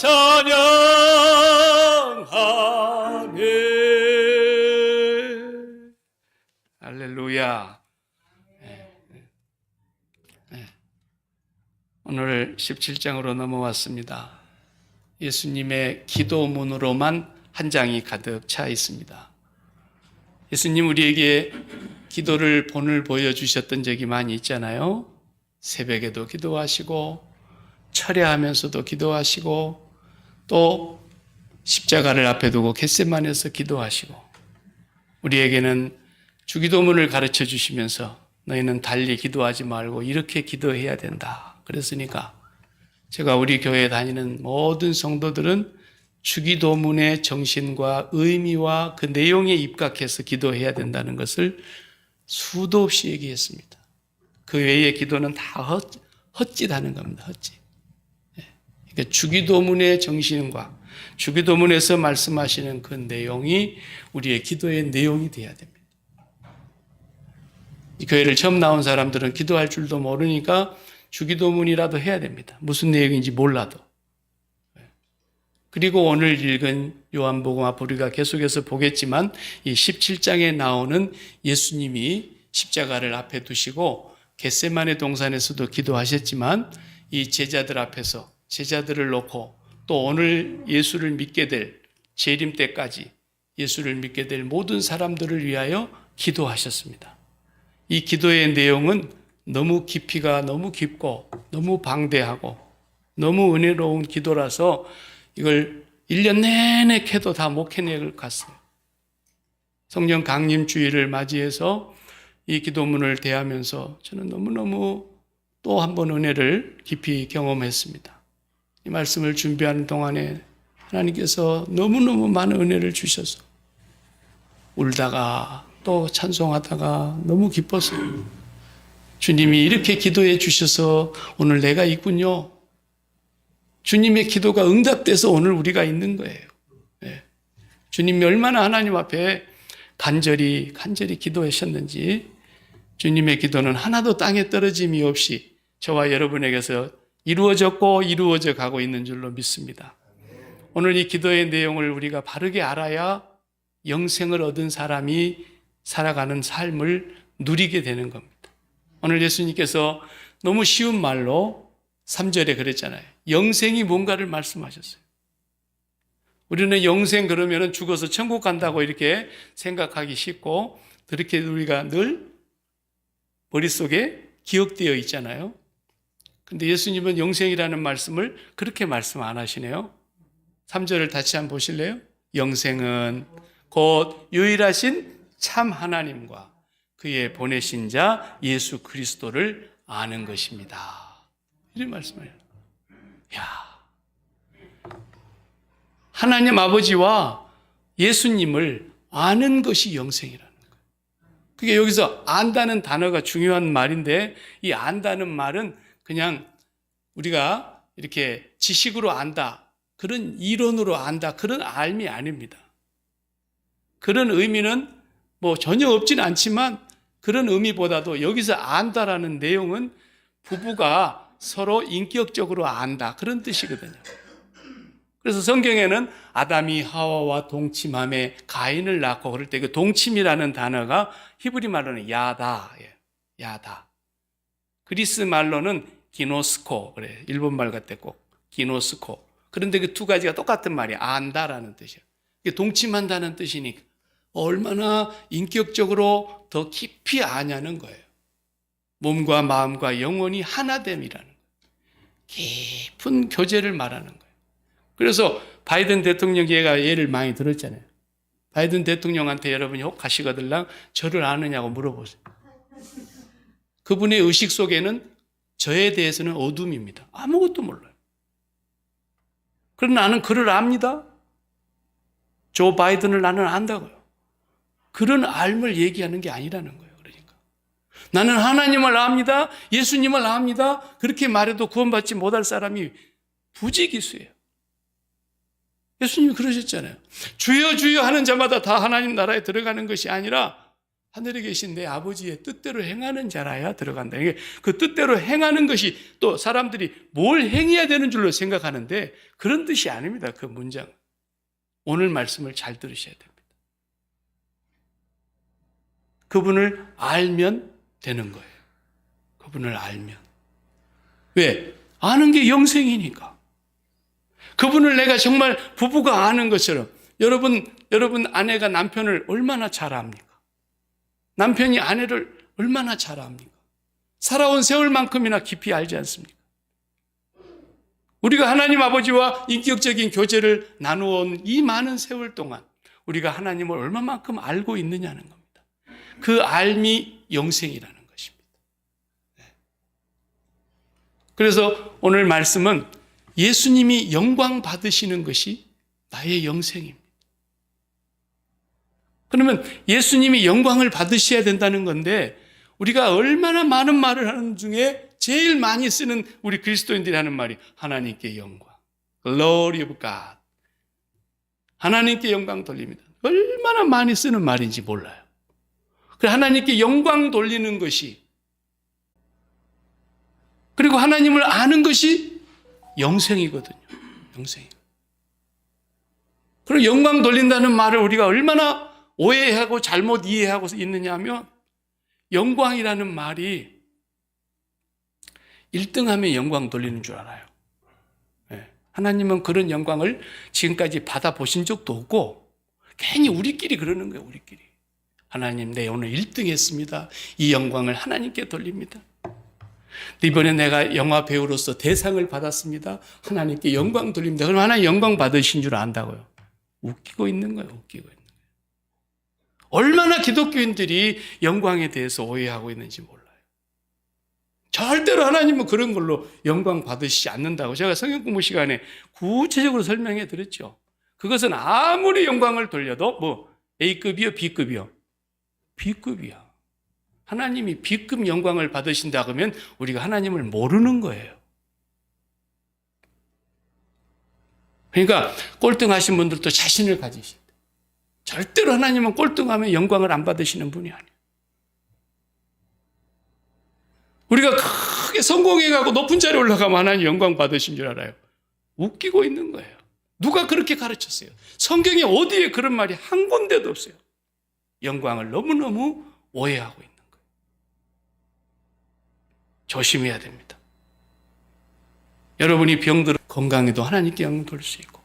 찬양하네. 할렐루야. 오늘 17장으로 넘어왔습니다. 예수님의 기도문으로만 한 장이 가득 차 있습니다. 예수님 우리에게 기도를 본을 보여주셨던 적이 많이 있잖아요. 새벽에도 기도하시고 철야하면서도 기도하시고 또 십자가를 앞에 두고 겟세마네에서 기도하시고 우리에게는 주기도문을 가르쳐 주시면서 너희는 달리 기도하지 말고 이렇게 기도해야 된다 그랬으니까 제가 우리 교회에 다니는 모든 성도들은 주기도문의 정신과 의미와 그 내용에 입각해서 기도해야 된다는 것을 수도 없이 얘기했습니다. 그 외의 기도는 다 헛짓하는 겁니다. 헛짓. 그러니까 주기도문의 정신과 주기도문에서 말씀하시는 그 내용이 우리의 기도의 내용이 되어야 됩니다. 이 교회를 처음 나온 사람들은 기도할 줄도 모르니까 주기도문이라도 해야 됩니다. 무슨 내용인지 몰라도. 그리고 오늘 읽은 요한복음 앞 우리가 계속해서 보겠지만 이 17장에 나오는 예수님이 십자가를 앞에 두시고 겟세마네 동산에서도 기도하셨지만 이 제자들 앞에서 제자들을 놓고 또 오늘 예수를 믿게 될 재림 때까지 예수를 믿게 될 모든 사람들을 위하여 기도하셨습니다. 이 기도의 내용은 너무 깊이가 너무 깊고 너무 방대하고 너무 은혜로운 기도라서 이걸 1년 내내 캐도 다 못 캐낼 것 같습니다. 성령 강림 주일을 맞이해서 이 기도문을 대하면서 저는 너무너무 또 한 번 은혜를 깊이 경험했습니다. 이 말씀을 준비하는 동안에 하나님께서 너무너무 많은 은혜를 주셔서 울다가 또 찬송하다가 너무 기뻤어요. 주님이 이렇게 기도해 주셔서 오늘 내가 있군요. 주님의 기도가 응답돼서 오늘 우리가 있는 거예요. 네. 주님이 얼마나 하나님 앞에 간절히 기도하셨는지 주님의 기도는 하나도 땅에 떨어짐이 없이 저와 여러분에게서 이루어졌고 이루어져 가고 있는 줄로 믿습니다. 오늘 이 기도의 내용을 우리가 바르게 알아야 영생을 얻은 사람이 살아가는 삶을 누리게 되는 겁니다. 오늘 예수님께서 너무 쉬운 말로 3절에 그랬잖아요. 영생이 뭔가를 말씀하셨어요. 우리는 영생 그러면 죽어서 천국 간다고 이렇게 생각하기 쉽고 그렇게 우리가 늘 머릿속에 기억되어 있잖아요. 근데 예수님은 영생이라는 말씀을 그렇게 말씀 안 하시네요. 3절을 다시 한번 보실래요? 영생은 곧 유일하신 참 하나님과 그의 보내신 자 예수 그리스도를 아는 것입니다. 이런 말씀이에요. 하나님 아버지와 예수님을 아는 것이 영생이라는 거예요. 그게 여기서 안다는 단어가 중요한 말인데 이 안다는 말은 그냥 우리가 이렇게 지식으로 안다, 그런 이론으로 안다, 그런 알미 아닙니다. 그런 의미는 뭐 전혀 없지는 않지만 그런 의미보다도 여기서 안다라는 내용은 부부가 서로 인격적으로 안다, 그런 뜻이거든요. 그래서 성경에는 아담이 하와와 동침함에 가인을 낳고 그럴 때 그 동침이라는 단어가 히브리 말로는 야다. 그리스 말로는 기노스코, 그래. 일본 말 같아 꼭 기노스코. 그런데 그 두 가지가 똑같은 말이야. 안다라는 뜻이야. 이게 동침한다는 뜻이니까 얼마나 인격적으로 더 깊이 아냐는 거예요. 몸과 마음과 영혼이 하나됨이라는 거예요. 깊은 교제를 말하는 거예요. 그래서 바이든 대통령 얘가 예를 많이 들었잖아요. 바이든 대통령한테 여러분이 혹 가시거들랑 저를 아느냐고 물어보세요. 그분의 의식 속에는 저에 대해서는 어둠입니다. 아무것도 몰라요. 그러나 나는 그를 압니다. 조 바이든을 나는 안다고요. 그런 알을 얘기하는 게 아니라는 거예요. 그러니까 나는 하나님을 압니다. 예수님을 압니다. 그렇게 말해도 구원받지 못할 사람이 부지기수예요. 예수님이 그러셨잖아요. 주여 주여 하는 자마다 다 하나님 나라에 들어가는 것이 아니라 하늘에 계신 내 아버지의 뜻대로 행하는 자라야 들어간다. 이게 그 뜻대로 행하는 것이 또 사람들이 뭘 행해야 되는 줄로 생각하는데 그런 뜻이 아닙니다. 그 문장. 오늘 말씀을 잘 들으셔야 됩니다. 그분을 알면 되는 거예요. 그분을 알면. 왜? 아는 게 영생이니까. 그분을 내가 정말 부부가 아는 것처럼 여러분 아내가 남편을 얼마나 잘 압니까? 남편이 아내를 얼마나 잘 압니까? 살아온 세월만큼이나 깊이 알지 않습니까? 우리가 하나님 아버지와 인격적인 교제를 나누어온 이 많은 세월 동안 우리가 하나님을 얼마만큼 알고 있느냐는 겁니다. 그 알미 영생이라는 것입니다. 그래서 오늘 말씀은 예수님이 영광 받으시는 것이 나의 영생입니다. 그러면 예수님이 영광을 받으셔야 된다는 건데 우리가 얼마나 많은 말을 하는 중에 제일 많이 쓰는 우리 그리스도인들이 하는 말이 하나님께 영광, Glory of God. 하나님께 영광 돌립니다. 얼마나 많이 쓰는 말인지 몰라요. 하나님께 영광 돌리는 것이 그리고 하나님을 아는 것이 영생이거든요. 영생. 그리고 영광 돌린다는 말을 우리가 얼마나 오해하고 잘못 이해하고 있느냐 하면 영광이라는 말이 1등하면 영광 돌리는 줄 알아요. 하나님은 그런 영광을 지금까지 받아보신 적도 없고 괜히 우리끼리 그러는 거예요. 우리끼리. 하나님 내 오늘 1등 했습니다. 이 영광을 하나님께 돌립니다. 이번에 내가 영화 배우로서 대상을 받았습니다. 하나님께 영광 돌립니다. 그럼 하나님 영광 받으신 줄 안다고요. 웃기고 있는 거예요. 웃기고 있는 거예요. 얼마나 기독교인들이 영광에 대해서 오해하고 있는지 몰라요. 절대로 하나님은 그런 걸로 영광 받으시지 않는다고 제가 성경 공부 시간에 구체적으로 설명해 드렸죠. 그것은 아무리 영광을 돌려도 뭐 A급이요 B급이요? B급이야. 하나님이 B급 영광을 받으신다 그러면 우리가 하나님을 모르는 거예요. 그러니까 꼴등하신 분들도 자신을 가지신다. 절대로 하나님은 꼴등하면 영광을 안 받으시는 분이 아니에요. 우리가 크게 성공해가고 높은 자리에 올라가면 하나님 영광 받으신 줄 알아요. 웃기고 있는 거예요. 누가 그렇게 가르쳤어요? 성경에 어디에 그런 말이 한 군데도 없어요. 영광을 너무너무 오해하고 있는 거예요. 조심해야 됩니다. 여러분이 병들어 건강에도 하나님께 영광 돌릴 수 있고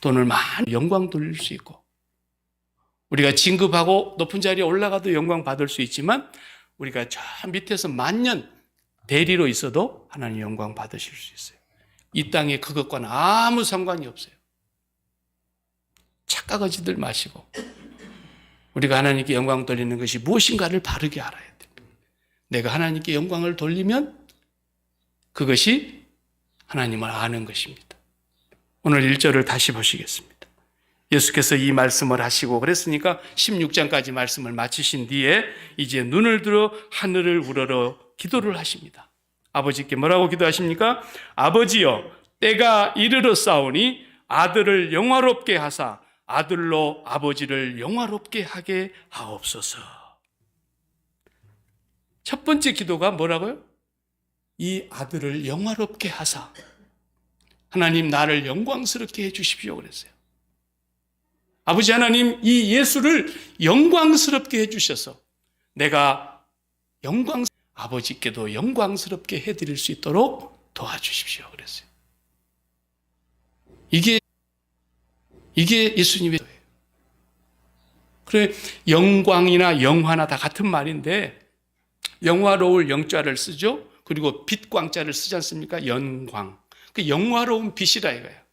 돈을 많이 영광 돌릴 수 있고 우리가 진급하고 높은 자리에 올라가도 영광 받을 수 있지만 우리가 저 밑에서 만년 대리로 있어도 하나님 영광 받으실 수 있어요. 이 땅에 그것과는 아무 상관이 없어요. 착각하지들 마시고 우리가 하나님께 영광 돌리는 것이 무엇인가를 바르게 알아야 됩니다. 내가 하나님께 영광을 돌리면 그것이 하나님을 아는 것입니다. 오늘 1절을 다시 보시겠습니다. 예수께서 이 말씀을 하시고 그랬으니까 16장까지 말씀을 마치신 뒤에 이제 눈을 들어 하늘을 우러러 기도를 하십니다. 아버지께 뭐라고 기도하십니까? 아버지여 때가 이르러 싸우니 아들을 영화롭게 하사 아들로 아버지를 영화롭게 하게 하옵소서. 첫 번째 기도가 뭐라고요? 이 아들을 영화롭게 하사 하나님 나를 영광스럽게 해주십시오 그랬어요. 아버지 하나님 이 예수를 영광스럽게 해주셔서 내가 아버지께도 영광스럽게 해드릴 수 있도록 도와주십시오 그랬어요. 이게 예수님의 기도예요. 그래 영광이나 영화나 다 같은 말인데 영화로울 영자를 쓰죠. 그리고 빛광자를 쓰지 않습니까? 영광. 그 영화로운 빛이라 이거예요.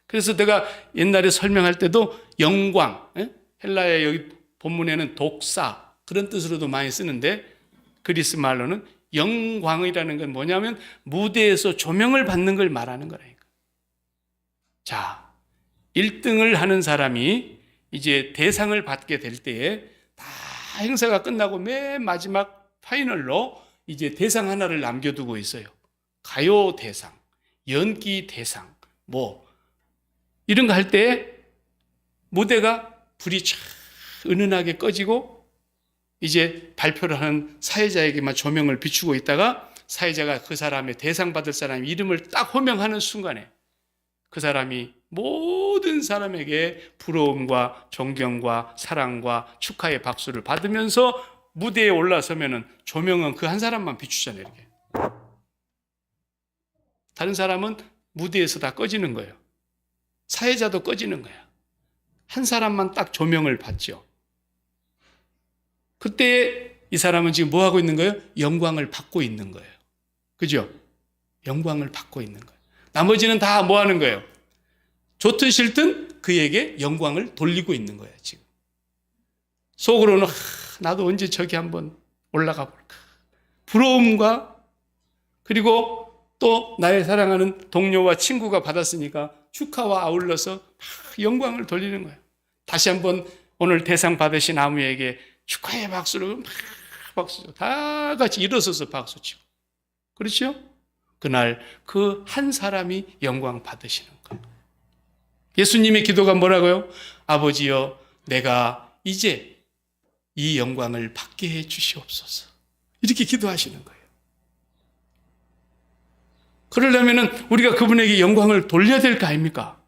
그래서 내가 옛날에 설명할 때도 영광, 헬라의 여기 본문에는 독사 그런 뜻으로도 많이 쓰는데 그리스 말로는 영광이라는 건 뭐냐면 무대에서 조명을 받는 걸 말하는 거라니까. 자, 1등을 하는 사람이 이제 대상을 받게 될 때에 다 행사가 끝나고 맨 마지막 파이널로 이제 대상 하나를 남겨두고 있어요. 가요 대상, 연기 대상, 뭐 이런 거 할 때 무대가 불이 쫙 은은하게 꺼지고 이제 발표를 하는 사회자에게만 조명을 비추고 있다가 사회자가 그 사람의 대상 받을 사람 이름을 딱 호명하는 순간에 그 사람이 모든 사람에게 부러움과 존경과 사랑과 축하의 박수를 받으면서 무대에 올라서면은 조명은 그 한 사람만 비추잖아요, 이렇게. 다른 사람은 무대에서 다 꺼지는 거예요. 사회자도 꺼지는 거야. 한 사람만 딱 조명을 받죠. 그때 이 사람은 지금 뭐 하고 있는 거예요? 영광을 받고 있는 거예요. 그죠? 영광을 받고 있는 거예요. 나머지는 다 뭐 하는 거예요? 좋든 싫든 그에게 영광을 돌리고 있는 거예요, 지금. 속으로는 나도 언제 저기 한번 올라가 볼까. 부러움과 그리고 또 나의 사랑하는 동료와 친구가 받았으니까 축하와 아울러서 영광을 돌리는 거예요. 다시 한번 오늘 대상 받으신 아무에게 축하의 박수를 박수 다 같이 일어서서 박수 치고. 그렇죠? 그날 그 한 사람이 영광 받으시는 거예요. 예수님의 기도가 뭐라고요? 아버지여, 내가 이제 이 영광을 받게 해 주시옵소서. 이렇게 기도하시는 거예요. 그러려면 우리가 그분에게 영광을 돌려야 될 거 아닙니까?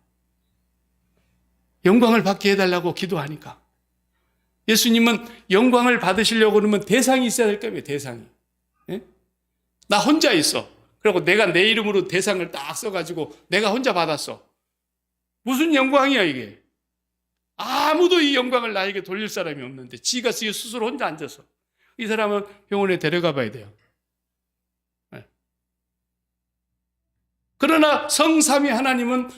영광을 받게 해달라고 기도하니까. 예수님은 영광을 받으시려고 그러면 대상이 있어야 될 거예요, 대상이. 예? 나 혼자 있어. 그리고 내가 내 이름으로 대상을 딱 써가지고 내가 혼자 받았어. 무슨 영광이야, 이게? 아무도 이 영광을 나에게 돌릴 사람이 없는데 지가 스스로 혼자 앉아서. 이 사람은 병원에 데려가 봐야 돼요. 그러나 성삼위 하나님은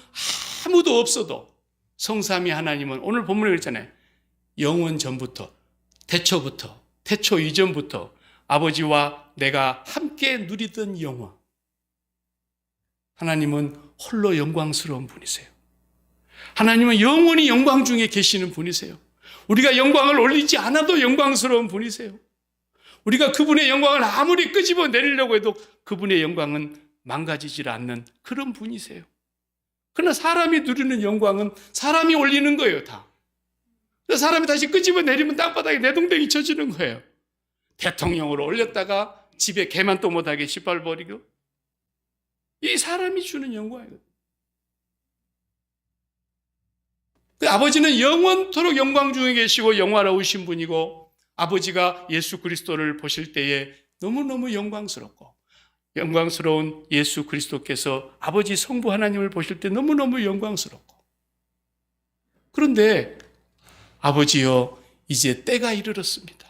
아무도 없어도 성삼위 하나님은 오늘 본문에 그랬잖아요. 영원 전부터, 태초부터, 태초 이전부터 아버지와 내가 함께 누리던 영화. 하나님은 홀로 영광스러운 분이세요. 하나님은 영원히 영광 중에 계시는 분이세요. 우리가 영광을 올리지 않아도 영광스러운 분이세요. 우리가 그분의 영광을 아무리 끄집어 내리려고 해도 그분의 영광은 망가지질 않는 그런 분이세요. 그러나 사람이 누리는 영광은 사람이 올리는 거예요, 다. 그래서 사람이 다시 끄집어 내리면 땅바닥에 내동댕이 쳐지는 거예요. 대통령으로 올렸다가 집에 개만 또 못하게 짓밟아버리고. 이 사람이 주는 영광이에요. 아버지는 영원토록 영광 중에 계시고 영화로우신 분이고 아버지가 예수 그리스도를 보실 때에 너무너무 영광스럽고 영광스러운 예수 그리스도께서 아버지 성부 하나님을 보실 때 너무너무 영광스럽고 그런데 아버지여 이제 때가 이르렀습니다.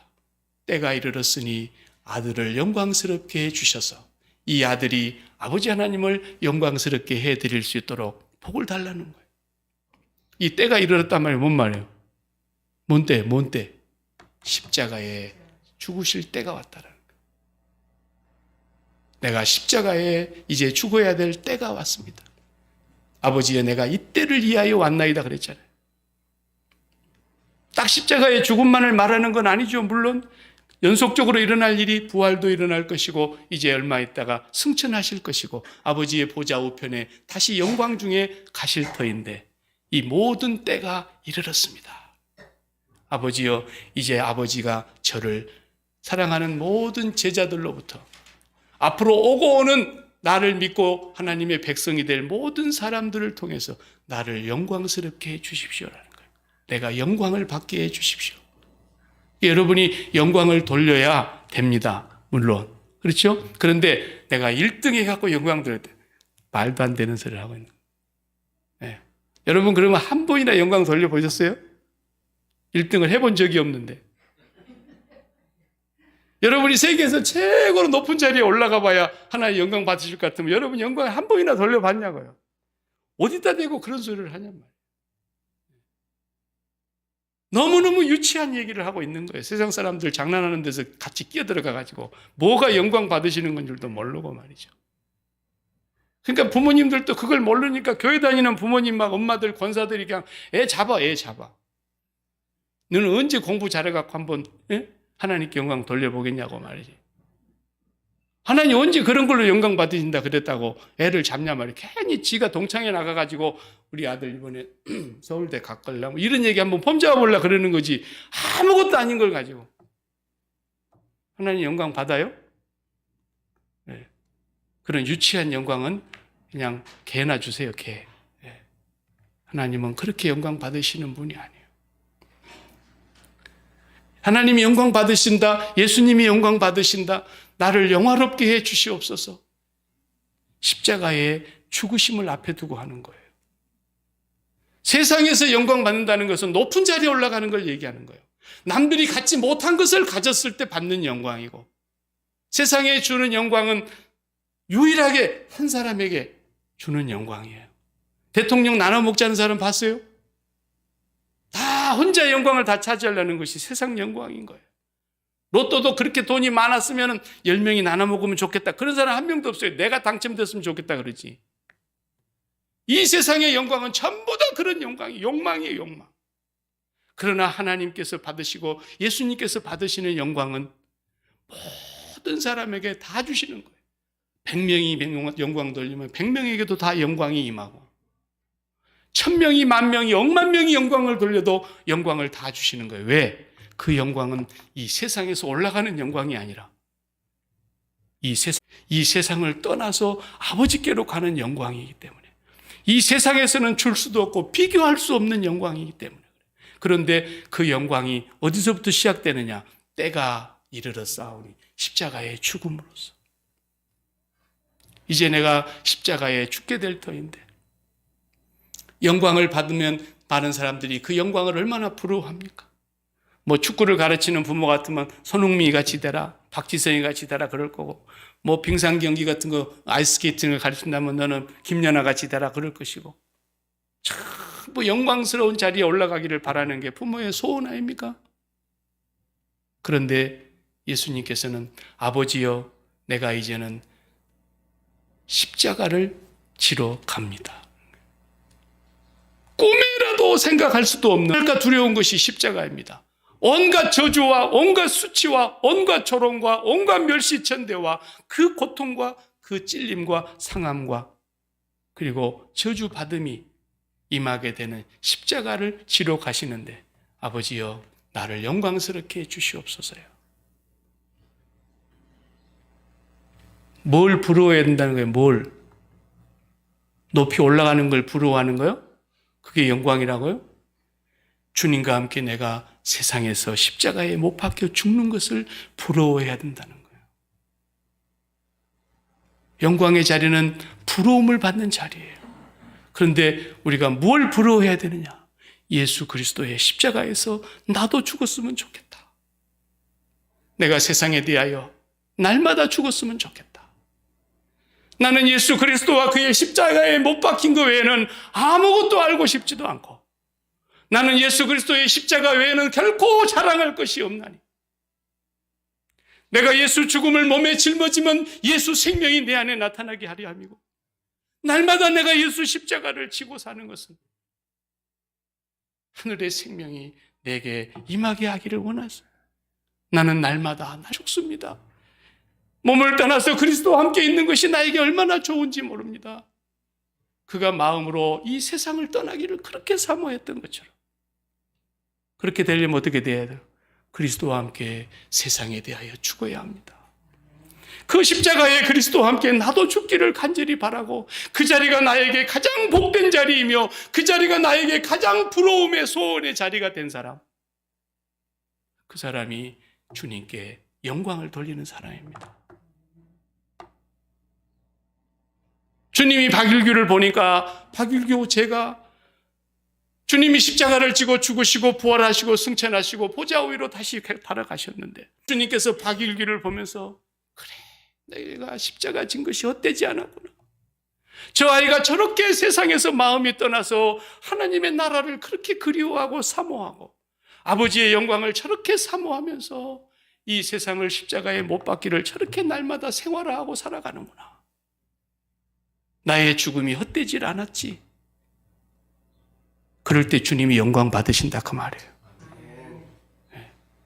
때가 이르렀으니 아들을 영광스럽게 해주셔서 이 아들이 아버지 하나님을 영광스럽게 해드릴 수 있도록 복을 달라는 거예요. 이 때가 이르렀단 말이에요. 뭔 말이에요? 뭔 때? 뭔 때? 십자가에 죽으실 때가 왔다라는 거예요. 내가 십자가에 이제 죽어야 될 때가 왔습니다. 아버지여 내가 이 때를 위하여 왔나이다 그랬잖아요. 딱 십자가의 죽음만을 말하는 건 아니죠. 물론 연속적으로 일어날 일이 부활도 일어날 것이고 이제 얼마 있다가 승천하실 것이고 아버지의 보좌 우편에 다시 영광 중에 가실 터인데 이 모든 때가 이르렀습니다. 아버지여 이제 아버지가 저를 사랑하는 모든 제자들로부터 앞으로 오고 오는 나를 믿고 하나님의 백성이 될 모든 사람들을 통해서 나를 영광스럽게 해 주십시오라는 거예요. 내가 영광을 받게 해 주십시오. 여러분이 영광을 돌려야 됩니다. 물론. 그렇죠? 그런데 내가 1등 해갖고 영광 돌릴 때 말도 안 되는 소리를 하고 있는 거예요. 네. 여러분 그러면 한 번이나 영광 돌려보셨어요? 1등을 해본 적이 없는데. 여러분이 세계에서 최고로 높은 자리에 올라가 봐야 하나의 영광 받으실 것 같으면 여러분 영광을 한 번이나 돌려봤냐고요. 어디다 대고 그런 소리를 하냔 말이에요. 너무너무 유치한 얘기를 하고 있는 거예요. 세상 사람들 장난하는 데서 같이 끼어들어가가지고 뭐가 영광 받으시는 건 줄도 모르고 말이죠. 그러니까 부모님들도 그걸 모르니까 교회 다니는 부모님 막 엄마들 권사들이 그냥 애 잡아. 너는 언제 공부 잘해갖고 한번 하나님께 영광 돌려보겠냐고 말이지. 하나님 언제 그런 걸로 영광 받으신다 그랬다고 애를 잡냐 말이야. 괜히 지가 동창회 나가가지고 우리 아들 이번에 서울대 갈 걸라 이런 얘기 한번 폼 잡아보려고 그러는 거지 아무것도 아닌 걸 가지고. 하나님 영광 받아요? 네. 그런 유치한 영광은 그냥 개나 주세요, 개. 네. 하나님은 그렇게 영광 받으시는 분이 아니에요. 하나님이 영광 받으신다, 예수님이 영광 받으신다, 나를 영화롭게 해 주시옵소서. 십자가의 죽으심을 앞에 두고 하는 거예요. 세상에서 영광 받는다는 것은 높은 자리에 올라가는 걸 얘기하는 거예요. 남들이 갖지 못한 것을 가졌을 때 받는 영광이고, 세상에 주는 영광은 유일하게 한 사람에게 주는 영광이에요. 대통령 나눠 먹자는 사람 봤어요? 다 혼자 영광을 다 차지하려는 것이 세상 영광인 거예요. 로또도 그렇게 돈이 많았으면 10명이 나눠 먹으면 좋겠다, 그런 사람 한 명도 없어요. 내가 당첨됐으면 좋겠다 그러지. 이 세상의 영광은 전부 다 그런 영광이 욕망이에요, 욕망. 그러나 하나님께서 받으시고 예수님께서 받으시는 영광은 모든 사람에게 다 주시는 거예요. 100명이 영광 돌리면 100명에게도 다 영광이 임하고, 1000명이, 10,000명이, 억만 명이 영광을 돌려도 영광을 다 주시는 거예요. 왜? 그 영광은 이 세상에서 올라가는 영광이 아니라 이 세상을 떠나서 아버지께로 가는 영광이기 때문에, 이 세상에서는 줄 수도 없고 비교할 수 없는 영광이기 때문에. 그런데 그 영광이 어디서부터 시작되느냐? 때가 이르러 싸우니 십자가의 죽음으로써. 이제 내가 십자가에 죽게 될 터인데, 영광을 받으면 많은 사람들이 그 영광을 얼마나 부러워합니까? 뭐 축구를 가르치는 부모 같으면 손흥민이 같이 되라, 박지성이 같이 되라 그럴 거고, 뭐 빙상 경기 같은 거, 아이스케이팅을 가르친다면 너는 김연아 같이 되라 그럴 것이고, 참 뭐 영광스러운 자리에 올라가기를 바라는 게 부모의 소원 아닙니까? 그런데 예수님께서는 아버지여, 내가 이제는 십자가를 지러 갑니다. 꿈에라도 생각할 수도 없는, 그러니까 두려운 것이 십자가입니다. 온갖 저주와 온갖 수치와 온갖 조롱과 온갖 멸시천대와 그 고통과 그 찔림과 상함과 그리고 저주받음이 임하게 되는 십자가를 지러 가시는데, 아버지여 나를 영광스럽게 해주시옵소서요. 뭘 부러워해야 된다는 거예요? 뭘? 높이 올라가는 걸 부러워하는 거요? 그게 영광이라고요? 주님과 함께 내가 세상에서 십자가에 못 박혀 죽는 것을 부러워해야 된다는 거예요. 영광의 자리는 부러움을 받는 자리예요. 그런데 우리가 뭘 부러워해야 되느냐? 예수 그리스도의 십자가에서 나도 죽었으면 좋겠다. 내가 세상에 대하여 날마다 죽었으면 좋겠다. 나는 예수 그리스도와 그의 십자가에 못 박힌 것 외에는 아무것도 알고 싶지도 않고, 나는 예수 그리스도의 십자가 외에는 결코 자랑할 것이 없나니, 내가 예수 죽음을 몸에 짊어지면 예수 생명이 내 안에 나타나게 하려 함이고, 날마다 내가 예수 십자가를 지고 사는 것은 하늘의 생명이 내게 임하게 하기를 원하세요. 나는 날마다 죽습니다. 몸을 떠나서 그리스도와 함께 있는 것이 나에게 얼마나 좋은지 모릅니다. 그가 마음으로 이 세상을 떠나기를 그렇게 사모했던 것처럼, 그렇게 되려면 어떻게 돼야 돼요? 그리스도와 함께 세상에 대하여 죽어야 합니다. 그 십자가에 그리스도와 함께 나도 죽기를 간절히 바라고, 그 자리가 나에게 가장 복된 자리이며 그 자리가 나에게 가장 부러움의 소원의 자리가 된 사람, 그 사람이 주님께 영광을 돌리는 사람입니다. 주님이 박일규를 보니까, 박일규 제가 주님이 십자가를 지고 죽으시고 부활하시고 승천하시고 보좌 위로 다시 달아가셨는데, 주님께서 박일규를 보면서 그래, 내가 십자가 진 것이 헛되지 않았구나. 저 아이가 저렇게 세상에서 마음이 떠나서 하나님의 나라를 그렇게 그리워하고 사모하고 아버지의 영광을 저렇게 사모하면서 이 세상을 십자가에 못 박기를 저렇게 날마다 생활하고 살아가는구나. 나의 죽음이 헛되질 않았지. 그럴 때 주님이 영광 받으신다 그 말이에요.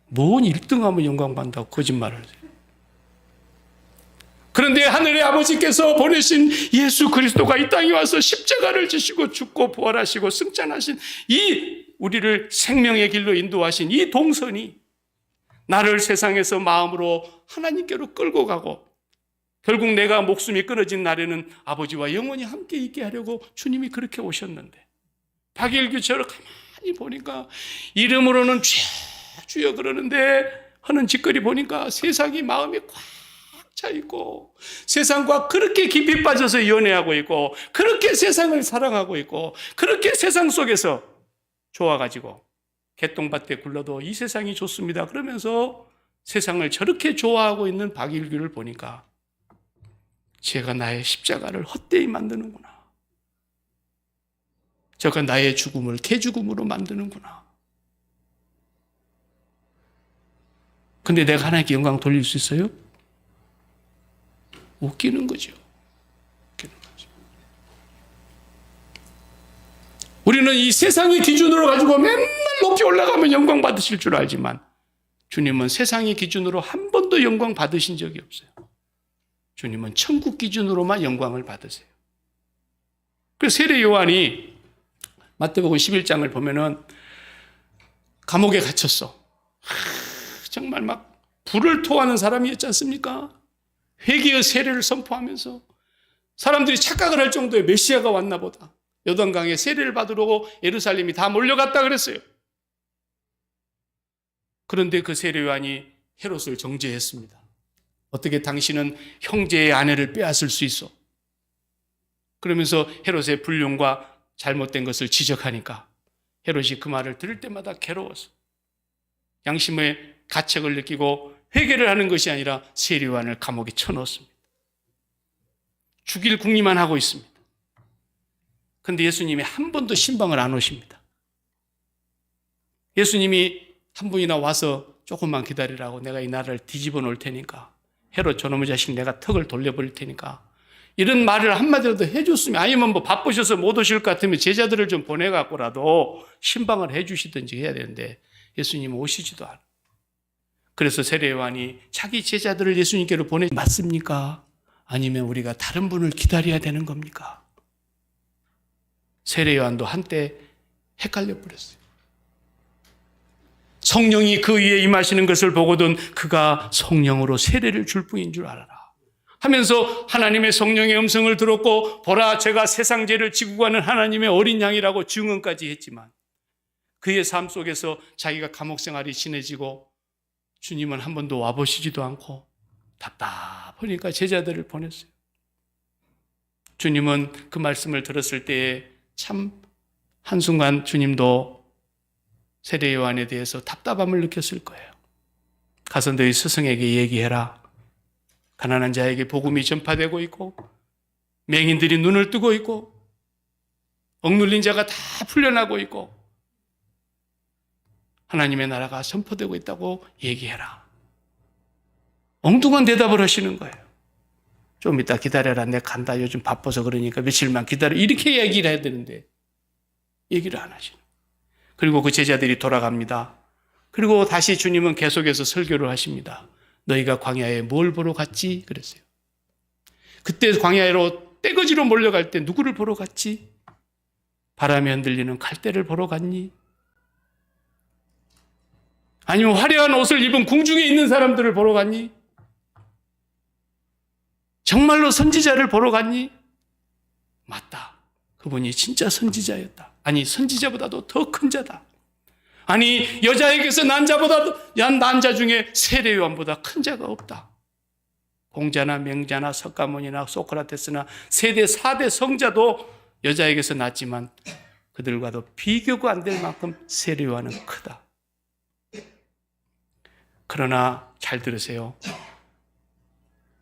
뭔 1등하면 영광 받는다고 거짓말을 하세요. 그런데 하늘의 아버지께서 보내신 예수 그리스도가 이 땅에 와서 십자가를 지시고 죽고 부활하시고 승천하신 이 우리를 생명의 길로 인도하신 이 동선이 나를 세상에서 마음으로 하나님께로 끌고 가고 결국 내가 목숨이 끊어진 날에는 아버지와 영원히 함께 있게 하려고 주님이 그렇게 오셨는데 박일규처럼 가만히 보니까 이름으로는 주여 그러는데 하는 짓거리 보니까 세상이 마음이 꽉 차 있고 세상과 그렇게 깊이 빠져서 연애하고 있고 그렇게 세상을 사랑하고 있고 그렇게 세상 속에서 좋아가지고 개똥밭에 굴러도 이 세상이 좋습니다 그러면서 세상을 저렇게 좋아하고 있는 박일규를 보니까 제가 나의 십자가를 헛되이 만드는구나. 저가 나의 죽음을 개죽음으로 만드는구나. 근데 내가 하나님께 영광 돌릴 수 있어요? 웃기는 거죠. 웃기는 거죠. 우리는 이 세상의 기준으로 가지고 맨날 높이 올라가면 영광 받으실 줄 알지만 주님은 세상의 기준으로 한 번도 영광 받으신 적이 없어요. 주님은 천국 기준으로만 영광을 받으세요. 그래서 세례 요한이 마태복음 11장을 보면은 감옥에 갇혔어. 정말 막 불을 토하는 사람이었지 않습니까? 회개의 세례를 선포하면서 사람들이 착각을 할 정도의 메시아가 왔나 보다. 요단강에 세례를 받으러 예루살렘이 다 몰려갔다 그랬어요. 그런데 그 세례 요한이 헤롯을 정죄했습니다. 어떻게 당신은 형제의 아내를 빼앗을 수 있어? 그러면서 헤롯의 불륜과 잘못된 것을 지적하니까 헤롯이 그 말을 들을 때마다 괴로워서 양심의 가책을 느끼고 회개를 하는 것이 아니라 세례 요한을 감옥에 쳐넣었습니다. 죽일 궁리만 하고 있습니다. 그런데 예수님이 한 번도 신방을 안 오십니다. 예수님이 한 분이나 와서 조금만 기다리라고 내가 이 나라를 뒤집어 놓을 테니까 헤롯 저놈의 자식 내가 턱을 돌려버릴 테니까 이런 말을 한마디라도 해줬으면 아니면 뭐 바쁘셔서 못 오실 것 같으면 제자들을 좀 보내갖고라도 신방을 해주시든지 해야 되는데 예수님은 오시지도 않아요. 그래서 세례 요한이 자기 제자들을 예수님께로 맞습니까? 아니면 우리가 다른 분을 기다려야 되는 겁니까? 세례 요한도 한때 헷갈려 버렸어요. 성령이 그 위에 임하시는 것을 보거든 그가 성령으로 세례를 줄 뿐인 줄 알아라 하면서 하나님의 성령의 음성을 들었고 보라 제가 세상 죄를 지고 가는 하나님의 어린 양이라고 증언까지 했지만 그의 삶 속에서 자기가 감옥 생활이 지내지고 주님은 한 번도 와보시지도 않고 답답하니까 제자들을 보냈어요. 주님은 그 말씀을 들었을 때에 참 한순간 주님도 세례 요한에 대해서 답답함을 느꼈을 거예요. 가서 너희 스승에게 얘기해라. 가난한 자에게 복음이 전파되고 있고 맹인들이 눈을 뜨고 있고 억눌린 자가 다 풀려나고 있고 하나님의 나라가 선포되고 있다고 얘기해라. 엉뚱한 대답을 하시는 거예요. 좀 이따 기다려라. 내가 간다. 요즘 바빠서 그러니까 며칠만 기다려. 이렇게 얘기를 해야 되는데 얘기를 안 하시는 거예요. 그리고 그 제자들이 돌아갑니다. 그리고 다시 주님은 계속해서 설교를 하십니다. 너희가 광야에 뭘 보러 갔지? 그랬어요. 그때 광야로 떼거지로 몰려갈 때 누구를 보러 갔지? 바람에 흔들리는 갈대를 보러 갔니? 아니면 화려한 옷을 입은 궁중에 있는 사람들을 보러 갔니? 정말로 선지자를 보러 갔니? 맞다. 그분이 진짜 선지자였다. 아니 선지자보다도 더 큰 자다. 아니 여자에게서 난 자 중에 세례 요한보다 큰 자가 없다. 공자나 명자나 석가모니나 소크라테스나 세대 4대 성자도 여자에게서 낳았지만 그들과도 비교가 안 될 만큼 세례 요한은 크다. 그러나 잘 들으세요.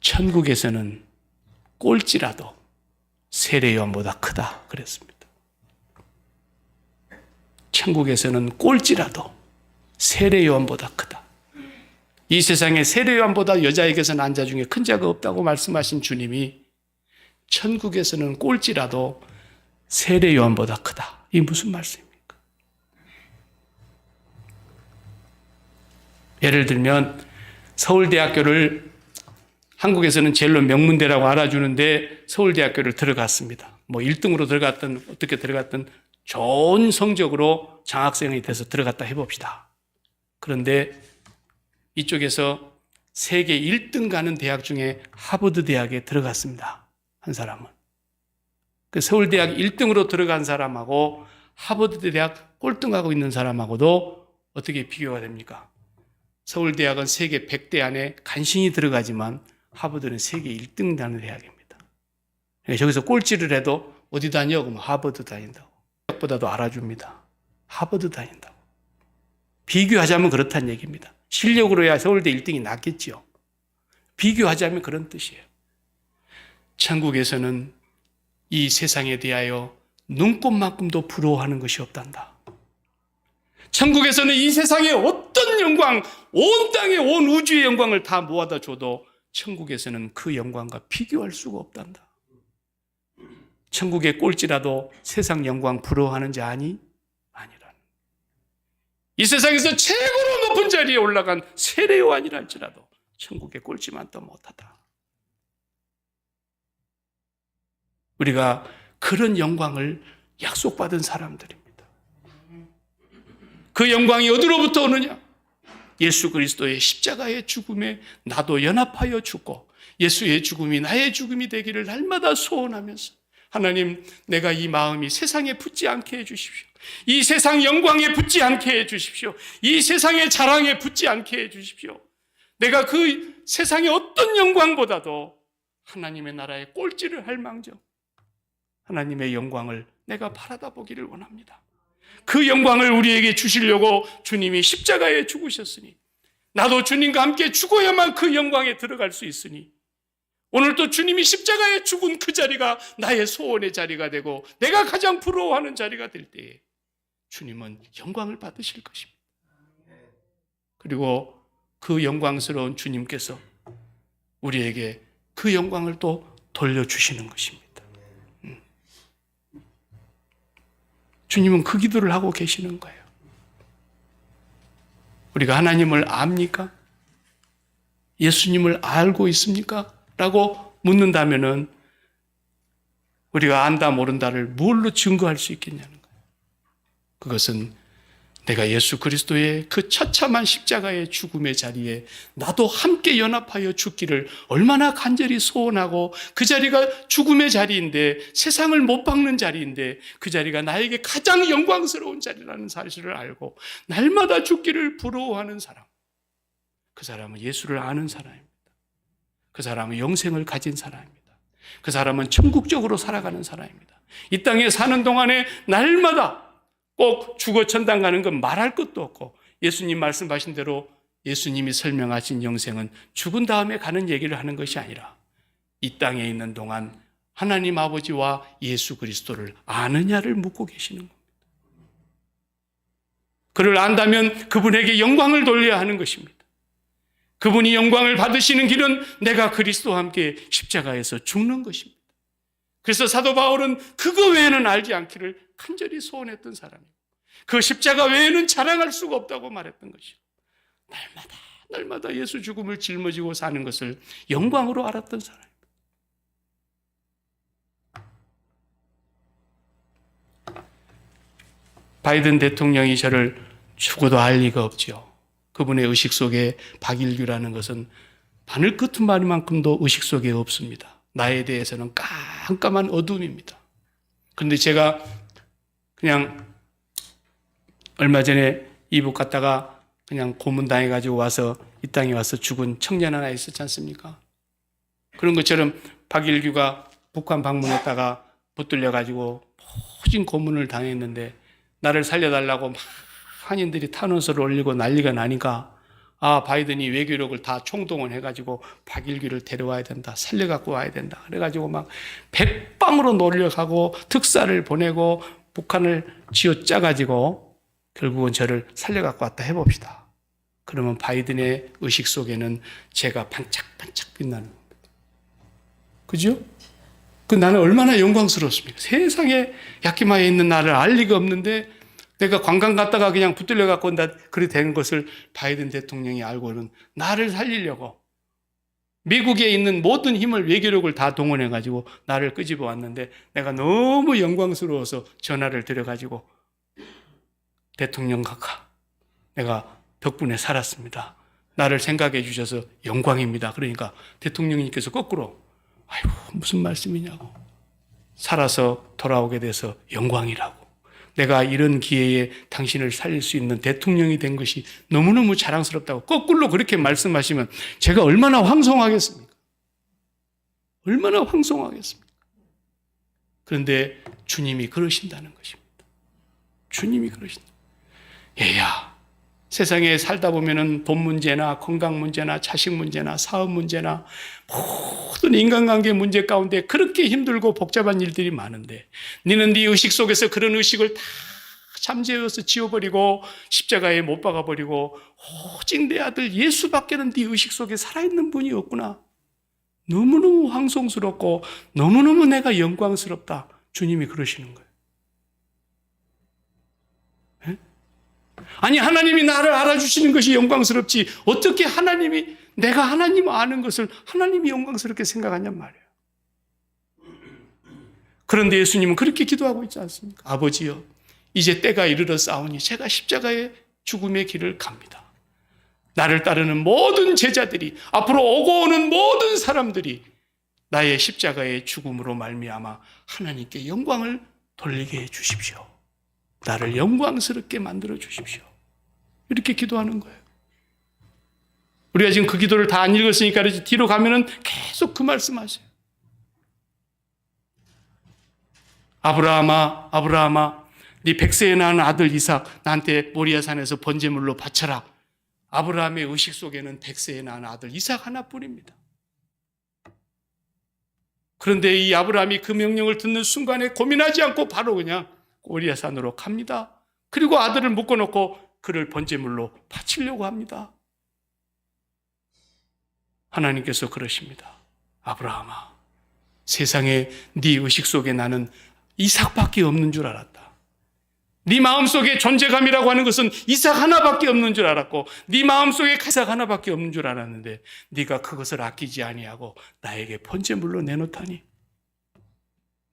천국에서는 꼴찌라도 세례 요한보다 크다 그랬습니다. 천국에서는 꼴찌라도 세례 요한보다 크다. 이 세상에 세례 요한보다 여자에게서 난 자 중에 큰 자가 없다고 말씀하신 주님이 천국에서는 꼴찌라도 세례 요한보다 크다. 이게 무슨 말씀입니까? 예를 들면 서울대학교를 한국에서는 제일로 명문대라고 알아주는데 서울대학교를 들어갔습니다. 뭐 1등으로 들어갔든 어떻게 들어갔든 좋은 성적으로 장학생이 돼서 들어갔다 해봅시다. 그런데 이쪽에서 세계 1등 가는 대학 중에 하버드 대학에 들어갔습니다. 한 사람은. 그 서울대학 1등으로 들어간 사람하고 하버드 대학 꼴등하고 있는 사람하고도 어떻게 비교가 됩니까? 서울대학은 세계 100대 안에 간신히 들어가지만 하버드는 세계 1등 가는 대학입니다. 저기서 꼴찌를 해도 어디 다녀? 그러면 하버드 다닌다고. 대학보다도 알아줍니다. 하버드 다닌다고. 비교하자면 그렇다는 얘기입니다. 실력으로야 서울대 1등이 낫겠죠. 비교하자면 그런 뜻이에요. 천국에서는 이 세상에 대하여 눈꼽만큼도 부러워하는 것이 없단다. 천국에서는 이 세상의 어떤 영광, 온 땅의 온 우주의 영광을 다 모아다 줘도 천국에서는 그 영광과 비교할 수가 없단다. 천국의 꼴찌라도 세상 영광 부러워하는 자 아니? 아니라는. 이 세상에서 최고로 높은 자리에 올라간 세례요한이라 할지라도 천국의 꼴찌만 또 못하다. 우리가 그런 영광을 약속받은 사람들입니다. 그 영광이 어디로부터 오느냐? 예수 그리스도의 십자가의 죽음에 나도 연합하여 죽고 예수의 죽음이 나의 죽음이 되기를 날마다 소원하면서 하나님, 내가 이 마음이 세상에 붙지 않게 해주십시오. 이 세상 영광에 붙지 않게 해주십시오. 이 세상의 자랑에 붙지 않게 해주십시오. 내가 그 세상의 어떤 영광보다도 하나님의 나라의 꼴찌를 할 망정 하나님의 영광을 내가 바라다 보기를 원합니다. 그 영광을 우리에게 주시려고 주님이 십자가에 죽으셨으니 나도 주님과 함께 죽어야만 그 영광에 들어갈 수 있으니 오늘도 주님이 십자가에 죽은 그 자리가 나의 소원의 자리가 되고 내가 가장 부러워하는 자리가 될 때에 주님은 영광을 받으실 것입니다. 그리고 그 영광스러운 주님께서 우리에게 그 영광을 또 돌려주시는 것입니다. 주님은 그 기도를 하고 계시는 거예요. 우리가 하나님을 압니까? 예수님을 알고 있습니까? 라고 묻는다면은 우리가 안다 모른다를 뭘로 증거할 수 있겠냐는 거예요. 그것은 내가 예수 그리스도의 그 처참한 십자가의 죽음의 자리에 나도 함께 연합하여 죽기를 얼마나 간절히 소원하고 그 자리가 죽음의 자리인데 세상을 못 박는 자리인데 그 자리가 나에게 가장 영광스러운 자리라는 사실을 알고 날마다 죽기를 부러워하는 사람. 그 사람은 예수를 아는 사람입니다. 그 사람은 영생을 가진 사람입니다. 그 사람은 천국적으로 살아가는 사람입니다. 이 땅에 사는 동안에 날마다 꼭 죽어 천당 가는 건 말할 것도 없고 예수님 말씀하신 대로 예수님이 설명하신 영생은 죽은 다음에 가는 얘기를 하는 것이 아니라 이 땅에 있는 동안 하나님 아버지와 예수 그리스도를 아느냐를 묻고 계시는 겁니다. 그를 안다면 그분에게 영광을 돌려야 하는 것입니다. 그분이 영광을 받으시는 길은 내가 그리스도와 함께 십자가에서 죽는 것입니다. 그래서 사도 바울은 그거 외에는 알지 않기를 간절히 소원했던 사람이고 그 십자가 외에는 자랑할 수가 없다고 말했던 것이요. 날마다 예수 죽음을 짊어지고 사는 것을 영광으로 알았던 사람입니다. 바이든 대통령이 저를 죽어도 알 리가 없죠. 그분의 의식 속에 박일규라는 것은 바늘 끝 마디만큼도 의식 속에 없습니다. 나에 대해서는 깜깜한 어둠입니다. 그런데 제가 그냥 얼마 전에 이북 갔다가 그냥 고문당해가지고 와서 이 땅에 와서 죽은 청년 하나 있었지 않습니까? 그런 것처럼 박일규가 북한 방문했다가 붙들려가지고 모진 고문을 당했는데 나를 살려달라고 막 한인들이 탄원서를 올리고 난리가 나니까 바이든이 외교력을 다 총동원해가지고 박일규를 데려와야 된다. 살려갖고 와야 된다. 그래가지고 막 백방으로 노력하고 특사를 보내고 북한을 쥐어짜가지고 결국은 저를 살려갖고 왔다 해봅시다. 그러면 바이든의 의식 속에는 제가 반짝반짝 빛나는 겁니다. 그죠? 나는 얼마나 영광스럽습니까? 세상에 야키마에 있는 나를 알 리가 없는데 내가 관광 갔다가 그냥 붙들려 갖고 온다 그래 된 것을 바이든 대통령이 알고는 나를 살리려고 미국에 있는 모든 힘을 외교력을 다 동원해 가지고 나를 끄집어 왔는데 내가 너무 영광스러워서 전화를 드려 가지고 대통령 각하 내가 덕분에 살았습니다. 나를 생각해 주셔서 영광입니다. 그러니까 대통령님께서 거꾸로 아이고 무슨 말씀이냐고. 살아서 돌아오게 돼서 영광이라고. 내가 이런 기회에 당신을 살릴 수 있는 대통령이 된 것이 너무너무 자랑스럽다고 거꾸로 그렇게 말씀하시면 제가 얼마나 황송하겠습니까? 얼마나 황송하겠습니까? 그런데 주님이 그러신다는 것입니다. 주님이 그러신다. 얘야, 세상에 살다 보면은 돈 문제나 건강 문제나 자식 문제나 사업 문제나 모든 인간관계 문제 가운데 그렇게 힘들고 복잡한 일들이 많은데 너는 네 의식 속에서 그런 의식을 다 잠재워서 지워버리고 십자가에 못 박아버리고 오직 내 아들 예수밖에는 네 의식 속에 살아있는 분이 없구나. 너무너무 황송스럽고 너무너무 내가 영광스럽다. 주님이 그러시는 거예요. 에? 아니 하나님이 나를 알아주시는 것이 영광스럽지 어떻게 하나님이 내가 하나님 아는 것을 하나님이 영광스럽게 생각하냔 말이에요. 그런데 예수님은 그렇게 기도하고 있지 않습니까? 아버지여 이제 때가 이르러 싸우니 제가 십자가의 죽음의 길을 갑니다. 나를 따르는 모든 제자들이 앞으로 오고 오는 모든 사람들이 나의 십자가의 죽음으로 말미암아 하나님께 영광을 돌리게 해 주십시오. 나를 영광스럽게 만들어 주십시오. 이렇게 기도하는 거예요. 우리가 지금 그 기도를 다 안 읽었으니까 뒤로 가면은 계속 그 말씀하세요. 아브라함아, 아브라함아, 네 백세에 낳은 아들 이삭 나한테 모리아산에서 번제물로 바쳐라. 아브라함의 의식 속에는 백세에 낳은 아들 이삭 하나뿐입니다. 그런데 이 아브라함이 그 명령을 듣는 순간에 고민하지 않고 바로 그냥 모리아산으로 갑니다. 그리고 아들을 묶어놓고 그를 번제물로 바치려고 합니다. 하나님께서 그러십니다. 아브라함아, 세상에 네 의식 속에 나는 이삭밖에 없는 줄 알았다. 네 마음속에 존재감이라고 하는 것은 이삭 하나밖에 없는 줄 알았고 네 마음속에 이삭 하나밖에 없는 줄 알았는데 네가 그것을 아끼지 아니하고 나에게 번제물로 내놓다니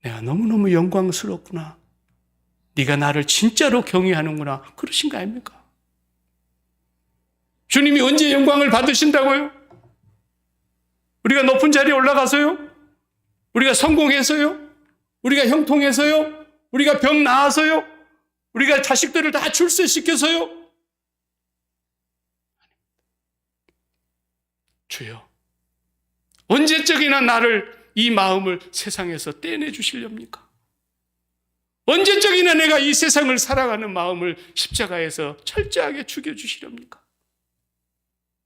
내가 너무너무 영광스럽구나. 네가 나를 진짜로 경외하는구나. 그러신 거 아닙니까? 주님이 언제 영광을 받으신다고요? 우리가 높은 자리에 올라가서요? 우리가 성공해서요? 우리가 형통해서요? 우리가 병 나아서요? 우리가 자식들을 다 출세시켜서요? 주여, 언제적이나 나를 이 마음을 세상에서 떼내 주시렵니까? 언제적이나 내가 이 세상을 살아가는 마음을 십자가에서 철저하게 죽여주시렵니까?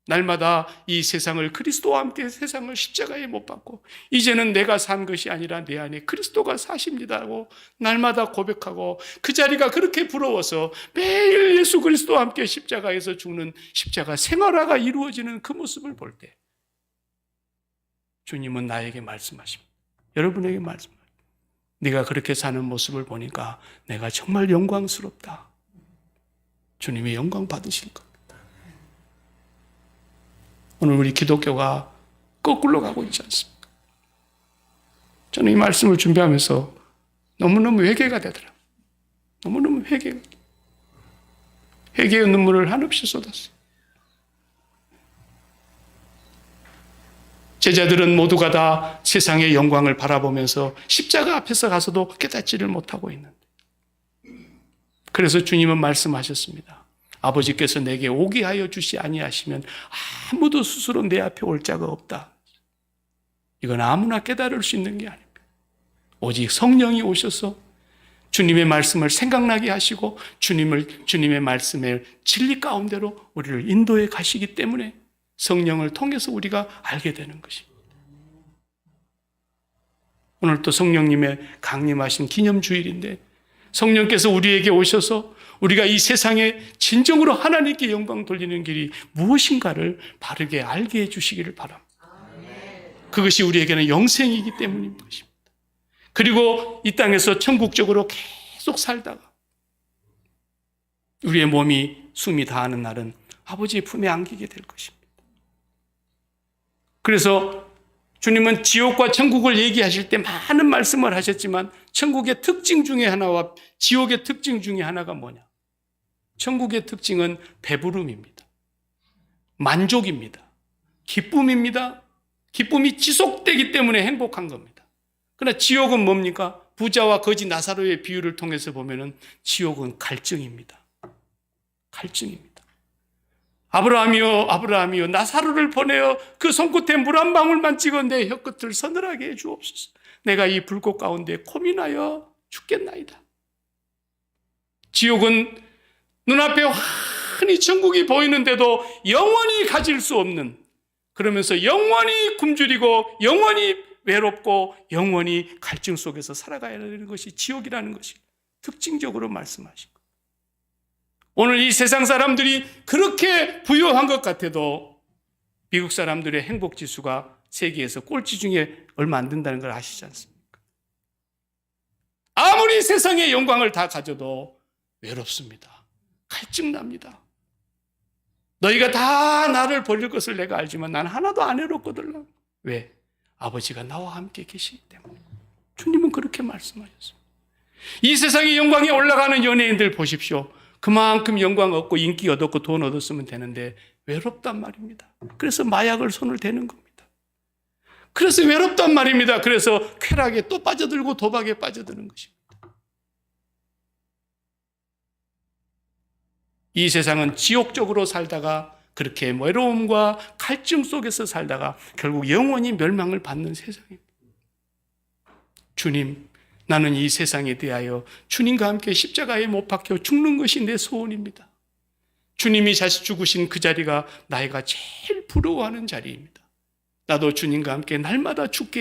날마다 이 세상을 그리스도와 함께 세상을 십자가에 못 박고 이제는 내가 산 것이 아니라 내 안에 그리스도가 사십니다고 날마다 고백하고 그 자리가 그렇게 부러워서 매일 예수 그리스도와 함께 십자가에서 죽는 십자가 생활화가 이루어지는 그 모습을 볼 때 주님은 나에게 말씀하십니다. 여러분에게 말씀하십니다. 네가 그렇게 사는 모습을 보니까 내가 정말 영광스럽다. 주님이 영광 받으실 겁니다. 오늘 우리 기독교가 거꾸로 가고 있지 않습니까? 저는 이 말씀을 준비하면서 너무너무 회개가 되더라고요. 너무너무 회개의 눈물을 한없이 쏟았어요. 제자들은 모두가 다 세상의 영광을 바라보면서 십자가 앞에서 가서도 깨닫지를 못하고 있는데 그래서 주님은 말씀하셨습니다. 아버지께서 내게 오게 하여 주시 아니하시면 아무도 스스로 내 앞에 올 자가 없다. 이건 아무나 깨달을 수 있는 게 아닙니다. 오직 성령이 오셔서 주님의 말씀을 생각나게 하시고 주님의 말씀의 진리 가운데로 우리를 인도해 가시기 때문에 성령을 통해서 우리가 알게 되는 것입니다. 오늘 또 성령님의 강림하신 기념주일인데 성령께서 우리에게 오셔서 우리가 이 세상에 진정으로 하나님께 영광 돌리는 길이 무엇인가를 바르게 알게 해주시기를 바랍니다. 그것이 우리에게는 영생이기 때문인 것입니다. 그리고 이 땅에서 천국적으로 계속 살다가 우리의 몸이 숨이 다하는 날은 아버지의 품에 안기게 될 것입니다. 그래서 주님은 지옥과 천국을 얘기하실 때 많은 말씀을 하셨지만 천국의 특징 중에 하나와 지옥의 특징 중에 하나가 뭐냐? 천국의 특징은 배부름입니다. 만족입니다. 기쁨입니다. 기쁨이 지속되기 때문에 행복한 겁니다. 그러나 지옥은 뭡니까? 부자와 거지 나사로의 비유를 통해서 보면은 지옥은 갈증입니다. 갈증입니다. 아브라함이여 아브라함이여 나사로를 보내어 그 손끝에 물 한 방울만 찍어 내 혀끝을 서늘하게 해 주옵소서. 내가 이 불꽃 가운데 고민하여 죽겠나이다. 지옥은 눈앞에 환히 천국이 보이는데도 영원히 가질 수 없는, 그러면서 영원히 굶주리고 영원히 외롭고 영원히 갈증 속에서 살아가야 하는 것이 지옥이라는 것이 특징적으로 말씀하신 것. 오늘 이 세상 사람들이 그렇게 부유한 것 같아도 미국 사람들의 행복 지수가 세계에서 꼴찌 중에 얼마 안 된다는 걸 아시지 않습니까? 아무리 세상의 영광을 다 가져도 외롭습니다. 갈증납니다. 너희가 다 나를 버릴 것을 내가 알지만 난 하나도 안 외롭거든. 왜? 아버지가 나와 함께 계시기 때문에. 주님은 그렇게 말씀하셨습니다. 이 세상의 영광에 올라가는 연예인들 보십시오. 그만큼 영광 얻고 인기 얻었고 돈 얻었으면 되는데 외롭단 말입니다. 그래서 마약을 손을 대는 겁니다. 그래서 외롭단 말입니다. 그래서 쾌락에 또 빠져들고 도박에 빠져드는 것입니다. 이 세상은 지옥적으로 살다가 그렇게 외로움과 갈증 속에서 살다가 결국 영원히 멸망을 받는 세상입니다. 주님, 나는 이 세상에 대하여 주님과 함께 십자가에 못 박혀 죽는 것이 내 소원입니다. 주님이 자식 죽으신 그 자리가 나이가 제일 부러워하는 자리입니다. 나도 주님과 함께 날마다 죽게